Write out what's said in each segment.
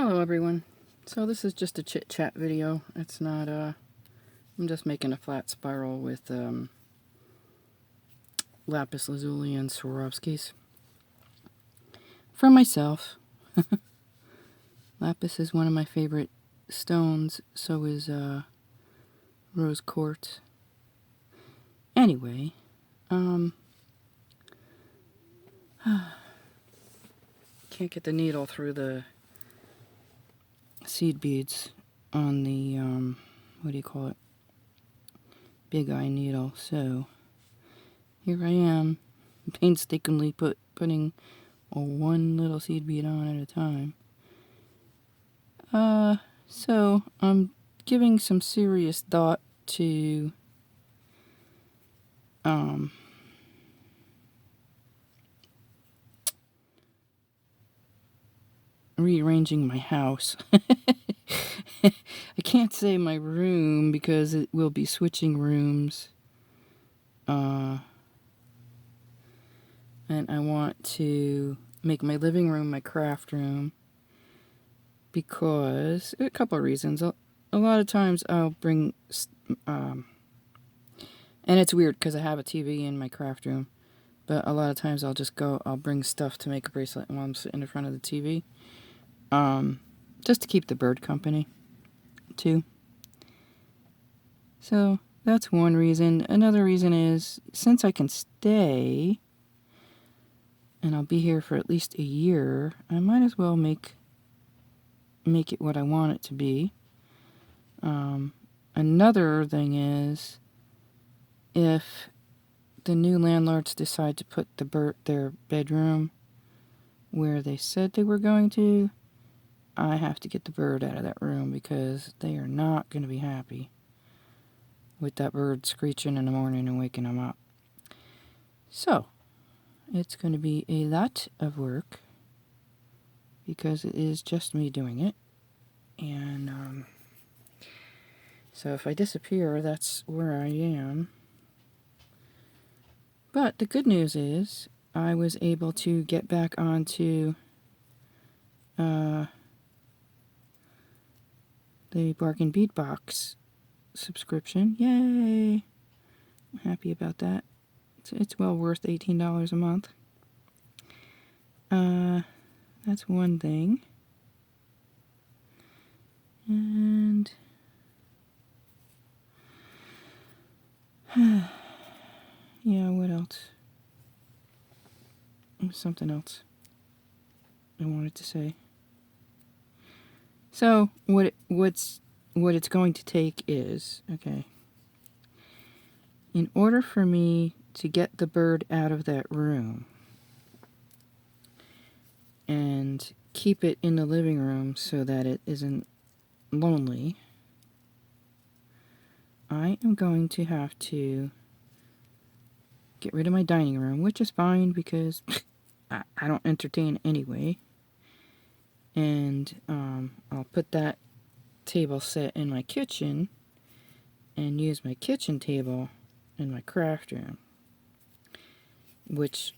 Hello everyone. So this is just a chit chat video. It's not I'm just making a flat spiral with lapis lazuli and Swarovskis. For myself. Lapis is one of my favorite stones, so is rose quartz. Anyway, can't get the needle through the seed beads on the what do you call it? Big eye needle. So here I am, painstakingly putting one little seed bead on at a time. So I'm giving some serious thought to rearranging my house. I can't say my room because it will be switching rooms. And I want to make my living room my craft room because a couple of reasons. A lot of times I'll bring and it's weird because I have a TV in my craft room, but a lot of times I'll bring stuff to make a bracelet while I'm sitting in front of the TV. Just to keep the bird company, too. So that's one reason. Another reason is, since I can stay, and I'll be here for at least a year, I might as well make it what I want it to be. Another thing is, if the new landlords decide to put their bedroom where they said they were going to, I have to get the bird out of that room because they are not going to be happy with that bird screeching in the morning and waking them up. So, it's going to be a lot of work because it is just me doing it. And so if I disappear, that's where I am. But the good news is I was able to get back onto the Bargain Bead Box subscription. Yay! I'm happy about that. It's well worth $18 a month. That's one thing. And yeah, what else? Something else I wanted to say. So what it's going to take is, okay, in order for me to get the bird out of that room and keep it in the living room so that it isn't lonely, I am going to have to get rid of my dining room, which is fine because I don't entertain anyway. And I'll put that table set in my kitchen and use my kitchen table in my craft room, which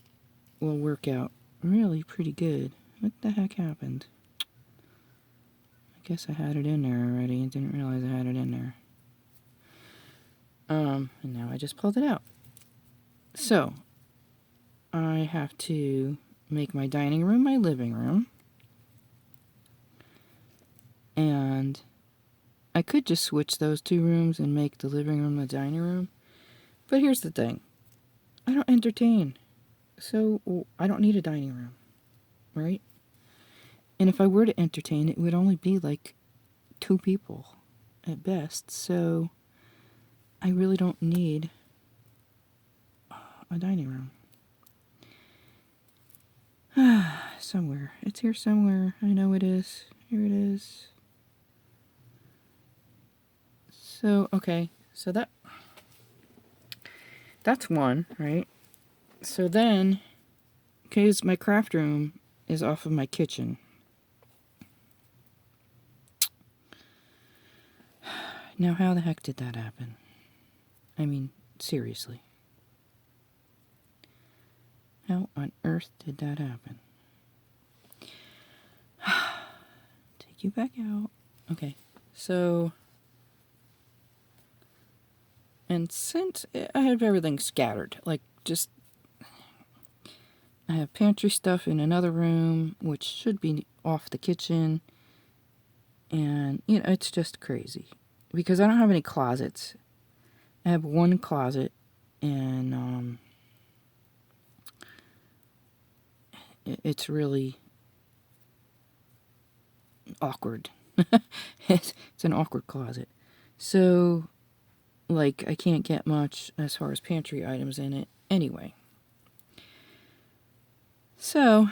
will work out really pretty good. What the heck happened? I guess I had it in there already and didn't realize I had it in there. And now I just pulled it out. So, I have to make my dining room my living room. And I could just switch those two rooms and make the living room the dining room. But here's the thing. I don't entertain. So I don't need a dining room. Right? And if I were to entertain, it would only be like 2 people at best. So I really don't need a dining room. Somewhere. It's here somewhere. I know it is. Here it is. So, okay. So that's one, right? So then, because my craft room is off of my kitchen. Now, how the heck did that happen? I mean, seriously. How on earth did that happen? take you back out. Okay, so... And since I have everything scattered, like just... I have pantry stuff in another room, which should be off the kitchen. And, you know, it's just crazy. Because I don't have any closets. I have one closet, and it's really awkward. It's an awkward closet. So, like, I can't get much as far as pantry items in it anyway. So,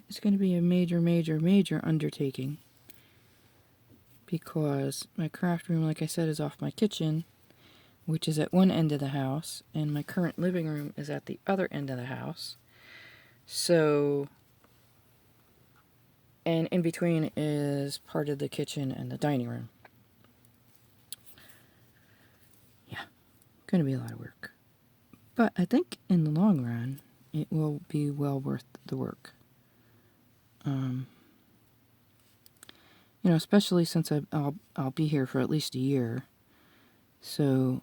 it's going to be a major, major, major undertaking. Because my craft room, like I said, is off my kitchen, which is at one end of the house, and my current living room is at the other end of the house. So, and in between is part of the kitchen and the dining room. Yeah, going to be a lot of work. But I think in the long run, it will be well worth the work. You know, especially since I'll be here for at least a year. So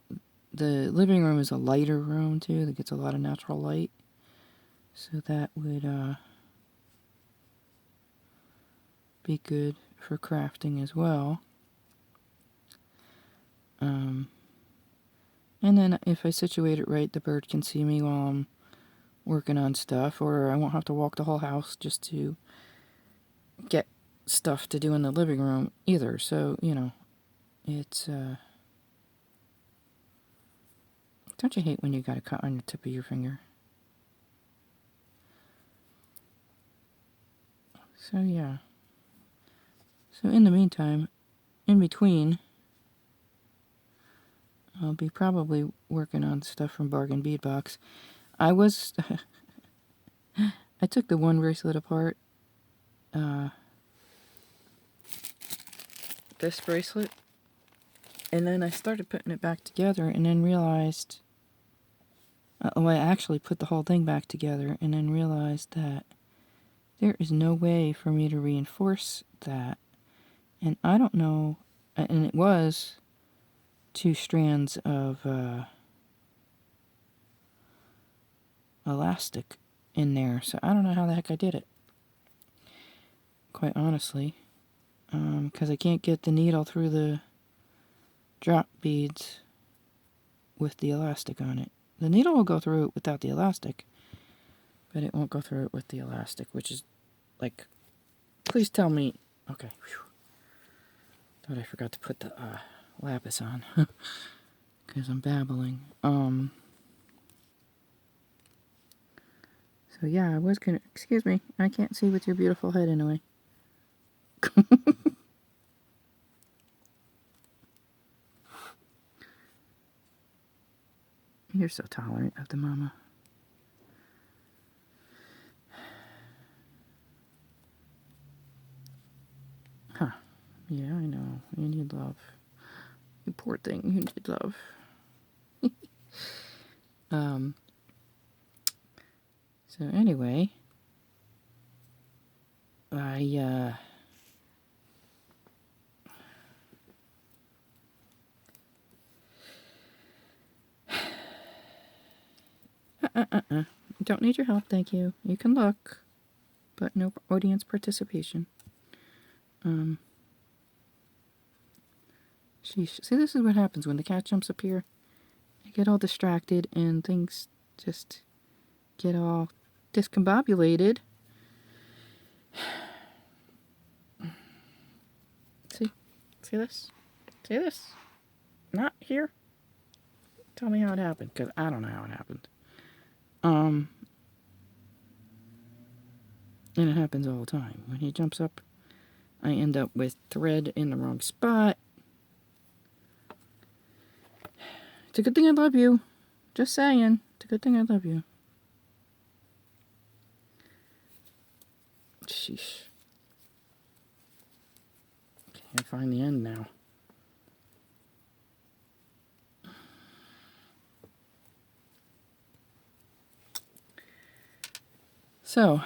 the living room is a lighter room too, that gets a lot of natural light. So that would be good for crafting as well. And then if I situate it right, the bird can see me while I'm working on stuff, or I won't have to walk the whole house just to get stuff to do in the living room either. So, you know, it's, don't you hate when you got a cut on the tip of your finger? So, yeah. So, in the meantime, in between, I'll be probably working on stuff from Bargain Bead Box. I took the one bracelet apart, this bracelet, and then I started putting it back together and then realized, I actually put the whole thing back together and then realized that there is no way for me to reinforce that. And I don't know, and it was 2 strands of elastic in there, so I don't know how the heck I did it, quite honestly, because I can't get the needle through the drop beads with the elastic on it. The needle will go through it without the elastic, but it won't go through it with the elastic, which is like, please tell me. Okay, whew. Thought I forgot to put the lapis on because I'm babbling. So yeah, I was gonna, excuse me, I can't see with your beautiful head in the way. You're so tolerant of the mama. Huh. Yeah, I know. You need love. You poor thing, you need love. So anyway, don't need your help, thank you. You can look, but no audience participation. Sheesh. See, this is what happens when the cat jumps up here. I get all distracted and things just get all discombobulated. See? See this? See this? Not here? Tell me how it happened, because I don't know how it happened. And it happens all the time. When he jumps up, I end up with thread in the wrong spot. It's a good thing I love you. Just saying. It's a good thing I love you. Sheesh. Can't find the end now. So,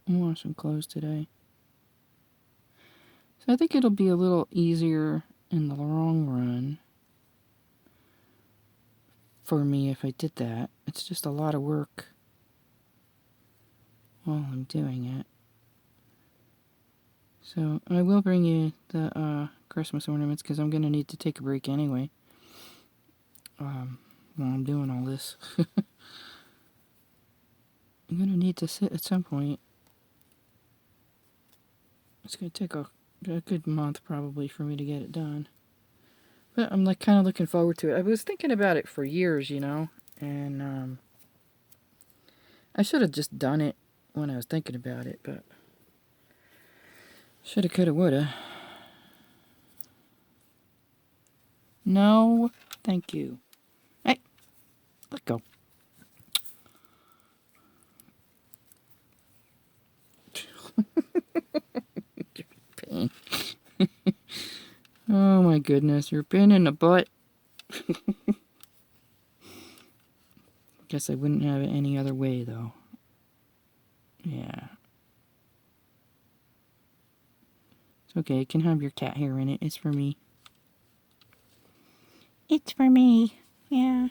I'm washing clothes today. So I think it'll be a little easier in the long run for me if I did that. It's just a lot of work while I'm doing it. So I will bring you the Christmas ornaments because I'm going to need to take a break anyway while I'm doing all this. I'm going to need to sit at some point. It's going to take a good month probably for me to get it done. But I'm like kind of looking forward to it. I was thinking about it for years, you know, and I should have just done it when I was thinking about it, but shoulda, coulda, woulda. No, thank you. Hey, let go. Pain. Oh my goodness, you're a pain in the butt. Guess I wouldn't have it any other way, though. Yeah. It's okay, it can have your cat hair in it. It's for me. It's for me. Yeah.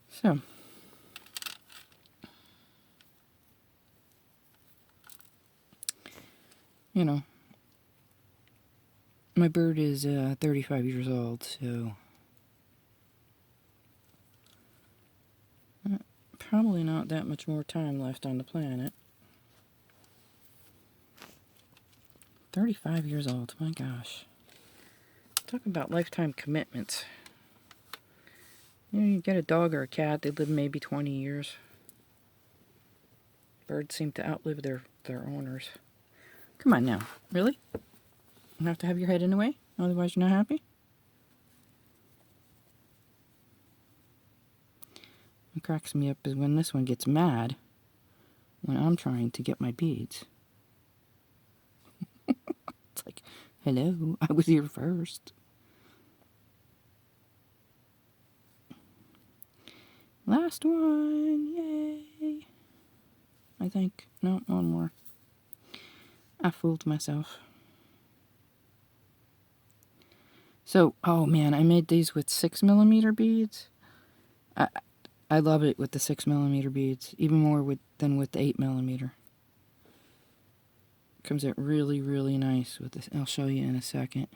So. You know. My bird is 35 years old, so. Probably not that much more time left on the planet. 35 years old, my gosh. Talk about lifetime commitments. You know, you get a dog or a cat, they live maybe 20 years. Birds seem to outlive their owners. Come on now, really? You have to have your head in the way? Otherwise you're not happy? What cracks me up is when this one gets mad when I'm trying to get my beads. It's like, hello, I was here first. Last one, yay. I think, no, one more. I fooled myself. So, oh man, I made these with 6mm beads. I love it with the 6mm beads, even more than with the 8mm. Comes out really, really nice with this. I'll show you in a second.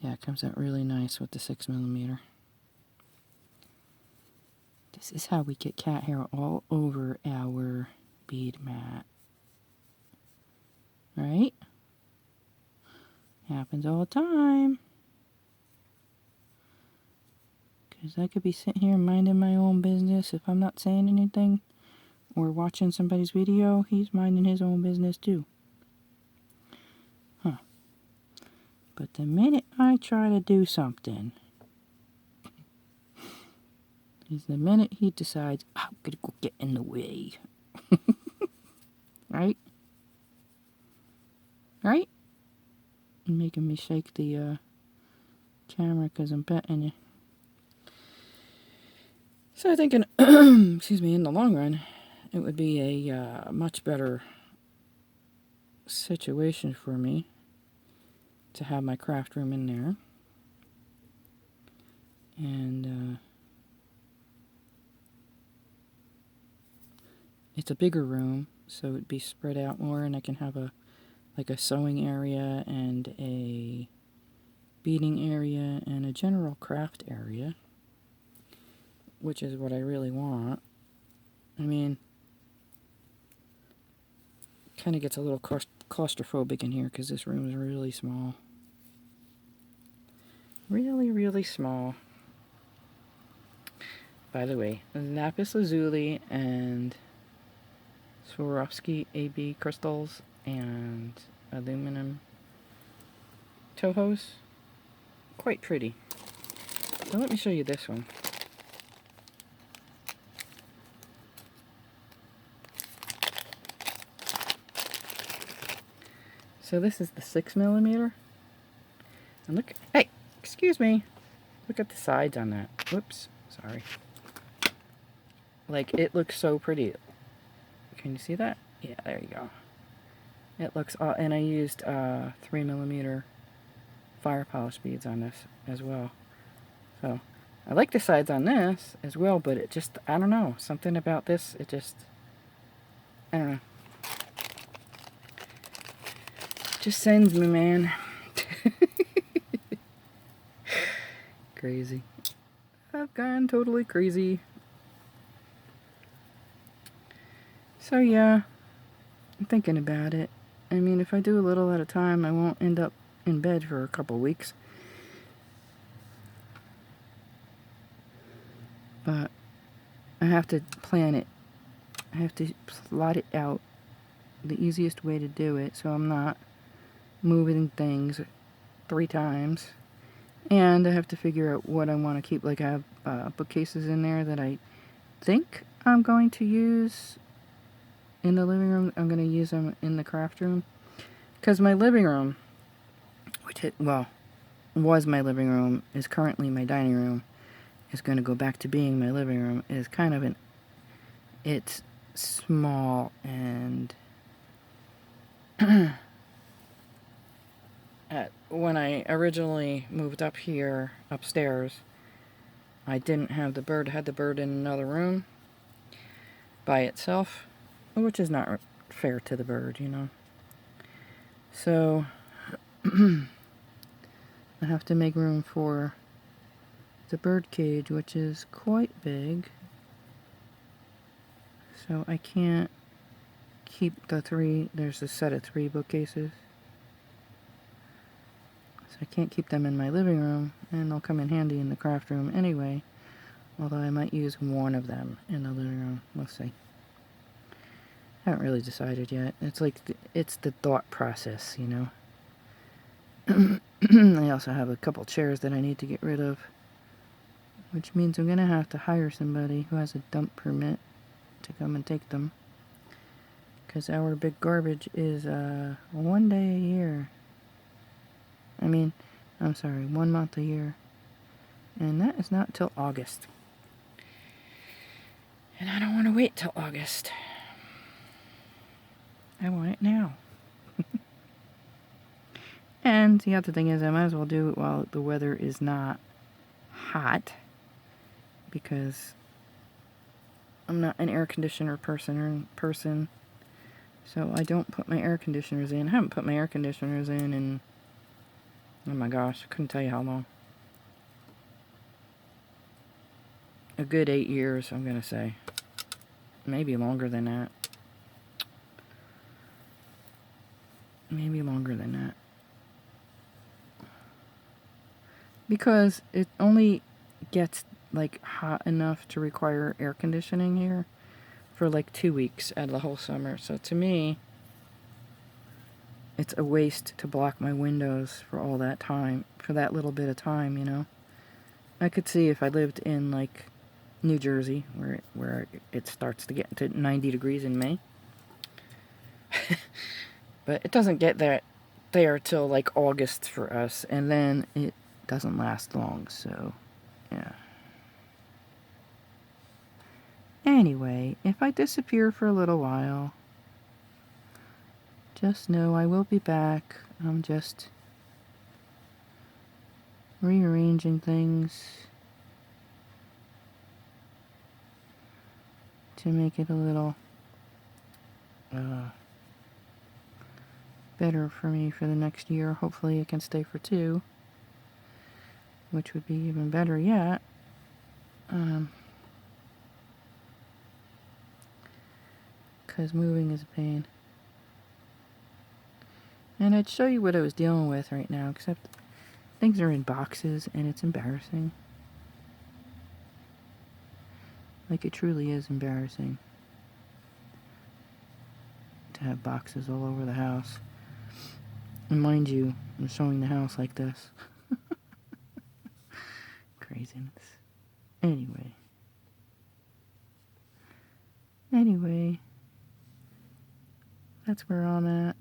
Yeah, it comes out really nice with the 6mm. This is how we get cat hair all over our bead mat. Right? Happens all the time. Because I could be sitting here minding my own business. If I'm not saying anything or watching somebody's video, he's minding his own business too. Huh. But the minute I try to do something, is the minute he decides, I'm gonna go get in the way. Right? Right? You're making me shake the camera because I'm petting you. So I think, excuse me, in the long run, it would be a much better situation for me to have my craft room in there. And it's a bigger room, so it'd be spread out more, and I can have a sewing area and a beading area and a general craft area, which is what I really want. I mean, kind of gets a little claustrophobic in here because this room is really small. Really, really small. By the way, lapis lazuli and Swarovski AB crystals and aluminum Tohos. Quite pretty. So let me show you this one. So this is the 6mm. And look, hey, excuse me. Look at the sides on that. Whoops, sorry. Like, it looks so pretty. Can you see that? Yeah, there you go. It looks, and I used 3mm fire polish beads on this as well. So, I like the sides on this as well, but it just, I don't know, something about this, it just, I don't know. Just sends me, man. Crazy. I've gone totally crazy. So yeah, I'm thinking about it. I mean, if I do a little at a time, I won't end up in bed for a couple weeks. But I have to plan it. I have to plot it out the easiest way to do it so I'm not moving things 3 times. And I have to figure out what I want to keep. Like, I have bookcases in there that I think I'm going to use in the living room. I'm going to use them in the craft room. Because my living room, which was my living room, is currently my dining room, is going to go back to being my living room, is kind of it's small and when I originally moved up here upstairs, I didn't have the bird. I had the bird in another room by itself, which is not fair to the bird, you know. So I have to make room for the bird cage, which is quite big. So I can't keep the 3, there's a set of 3 bookcases. So I can't keep them in my living room, and they'll come in handy in the craft room anyway. Although I might use one of them in the living room. We'll see. Haven't really decided yet. It's like, it's the thought process, you know. I also have a couple chairs that I need to get rid of, which means I'm going to have to hire somebody who has a dump permit to come and take them. Because our big garbage is 1 day a year. I'm sorry, 1 month a year. And that is not till August. And I don't want to wait till August. I want it now. And the other thing is, I might as well do it while the weather is not hot. Because I'm not an air conditioner person. So I don't put my air conditioners in. I haven't put my air conditioners in, oh my gosh, I couldn't tell you how long. A good 8 years, I'm going to say. Maybe longer than that. Maybe longer than that. Because it only gets, like, hot enough to require air conditioning here for, like, 2 weeks out of the whole summer. So to me, it's a waste to block my windows for all that time, for that little bit of time, you know. I could see if I lived in, like, New Jersey, where it starts to get to 90 degrees in May. But it doesn't get there till, like, August for us, and then it doesn't last long, so, yeah. Anyway, if I disappear for a little while, just know I will be back. I'm just rearranging things to make it a little better for me for the next year. Hopefully it can stay for 2, which would be even better yet. Because moving is a pain. And I'd show you what I was dealing with right now, except things are in boxes and it's embarrassing. Like, it truly is embarrassing to have boxes all over the house. And mind you, I'm showing the house like this. Craziness. Anyway, that's where I'm at.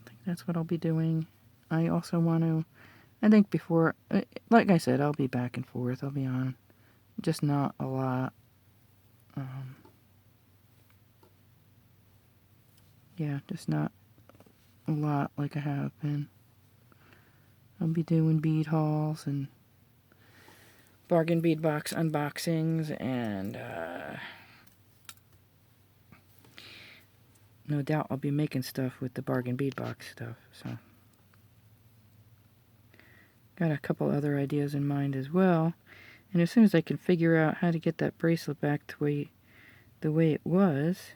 I think that's what I'll be doing. I also want to I think before, like I said, I'll be back and forth. I'll be on. Just not a lot. Yeah, just not a lot like I have been. I'll be doing bead hauls and bargain bead box unboxings and no doubt I'll be making stuff with the bargain bead box stuff. So got a couple other ideas in mind as well. And as soon as I can figure out how to get that bracelet back to the way it was,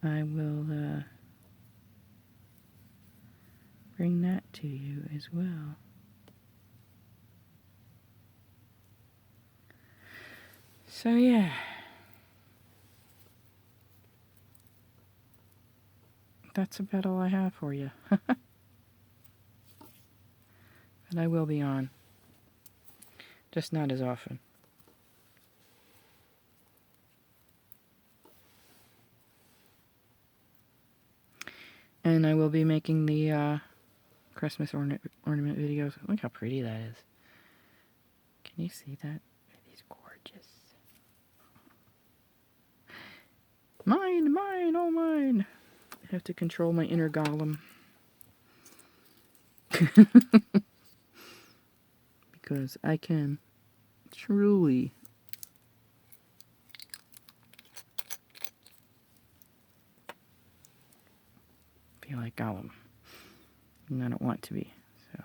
I will bring that to you as well. So yeah. That's about all I have for you. But I will be on. Just not as often. And I will be making the Christmas ornament videos. Look how pretty that is. Can you see that? He's gorgeous. Mine, mine, all mine. I have to control my inner golem. Because I can truly be like Gollum. And I don't want to be. So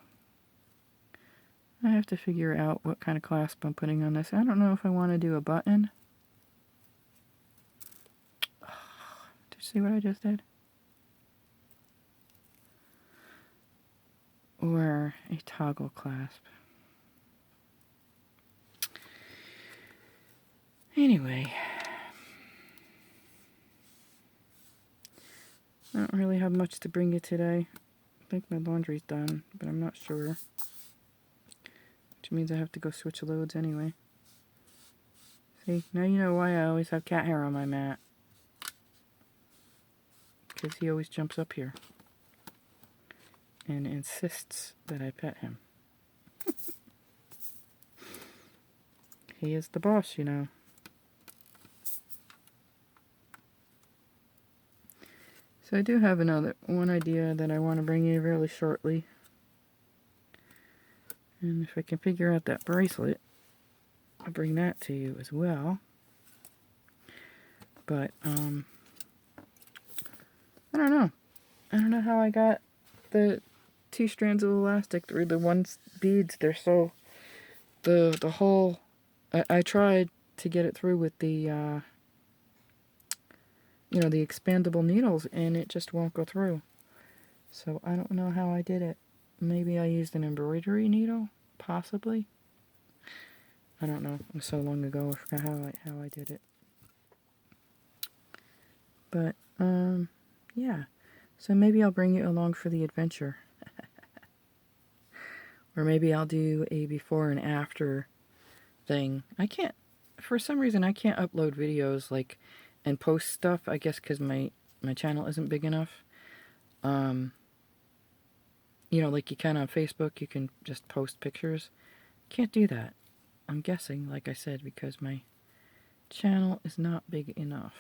I have to figure out what kind of clasp I'm putting on this. I don't know if I want to do a button. Did you see what I just did? Or a toggle clasp. Anyway, I don't really have much to bring you today. I think my laundry's done, but I'm not sure. Which means I have to go switch loads anyway. See, now you know why I always have cat hair on my mat. Because he always jumps up here and insists that I pet him. He is the boss, you know. So I do have one idea that I want to bring you really shortly. And if I can figure out that bracelet, I'll bring that to you as well. But, I don't know. I don't know how I got the 2 strands of elastic through the one beads. They're so, the whole, I tried to get it through with the, the expandable needles, and it just won't go through. So I don't know how I did it. Maybe I used an embroidery needle? Possibly. I don't know. It was so long ago, I forgot how I did it. But, yeah. So maybe I'll bring you along for the adventure. Or maybe I'll do a before and after thing. For some reason, I can't upload videos, and post stuff, I guess because my channel isn't big enough. Like you can on Facebook, you can just post pictures. Can't do that. I'm guessing, like I said, because my channel is not big enough.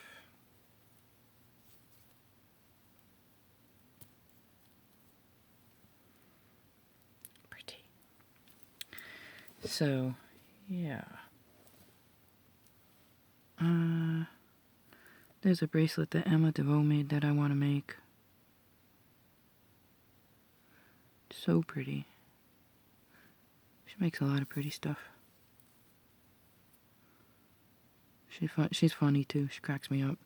Pretty. So, yeah. There's a bracelet that Emma DeVoe made that I want to make. So pretty. She makes a lot of pretty stuff. She's funny too. She cracks me up.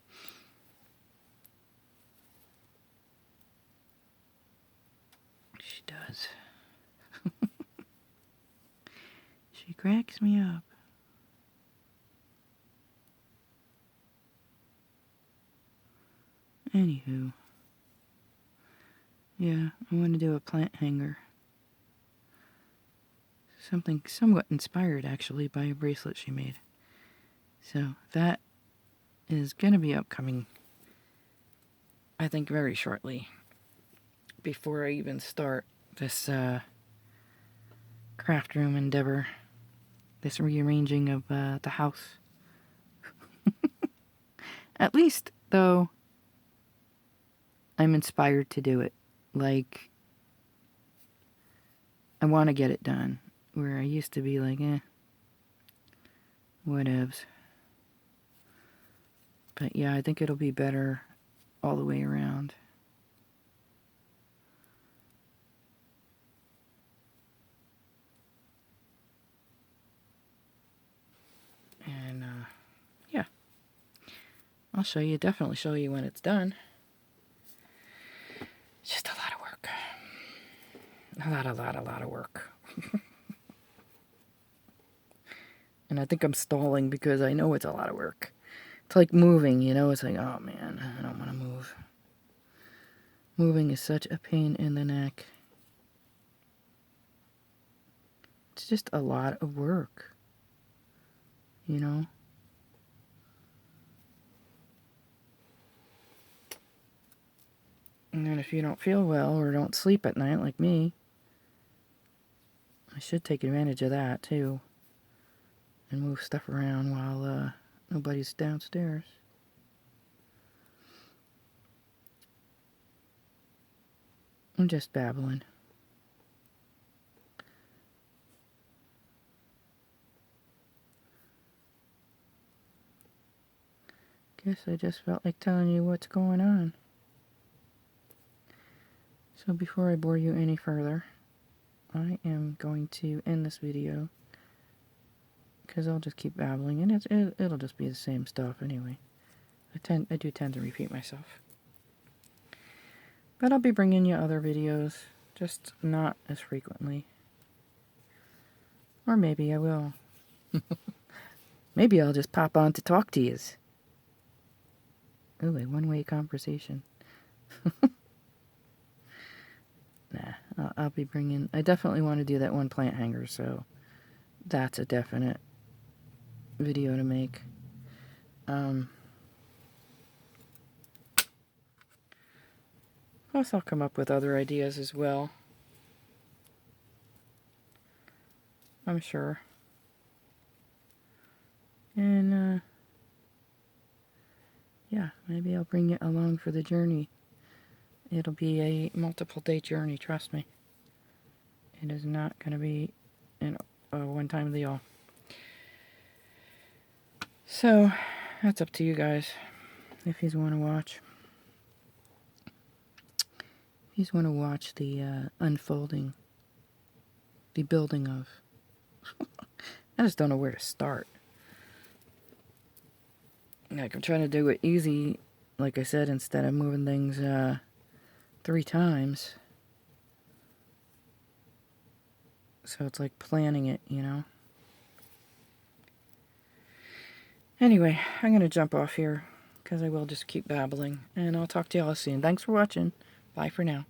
She does. She cracks me up. Anywho. Yeah, I want to do a plant hanger. Something somewhat inspired, actually, by a bracelet she made. So, that is going to be upcoming, I think, very shortly. Before I even start this craft room endeavor. This rearranging of the house. At least, though, I'm inspired to do it. Like, I want to get it done. Where I used to be like, whatevs. But yeah, I think it'll be better all the way around. And, yeah. I'll show you, definitely show you when it's done. It's just a lot of work. A lot of work. And I think I'm stalling because I know it's a lot of work. It's like moving, you know? It's like, oh man, I don't want to move. Moving is such a pain in the neck. It's just a lot of work. You know? And then if you don't feel well or don't sleep at night like me, I should take advantage of that too. And move stuff around while nobody's downstairs. I'm just babbling. Guess I just felt like telling you what's going on. So before I bore you any further, I am going to end this video because I'll just keep babbling, and it'll just be the same stuff anyway. I do tend to repeat myself, but I'll be bringing you other videos, just not as frequently. Or maybe I will. Maybe I'll just pop on to talk to yous. Ooh, a one-way conversation. Nah, I'll be bringing... I definitely want to do that one plant hanger, so that's a definite video to make. Plus, I'll come up with other ideas as well. I'm sure. And, yeah, maybe I'll bring you along for the journey. It'll be a multiple-day journey, trust me. It is not going to be a one-time deal. So, that's up to you guys, if you want to watch. If you want to watch the unfolding, the building of. I just don't know where to start. Like, I'm trying to do it easy, like I said, instead of moving things 3 times. So it's like planning it, you know. Anyway, I'm going to jump off here because I will just keep babbling. And I'll talk to y'all soon. Thanks for watching. Bye for now.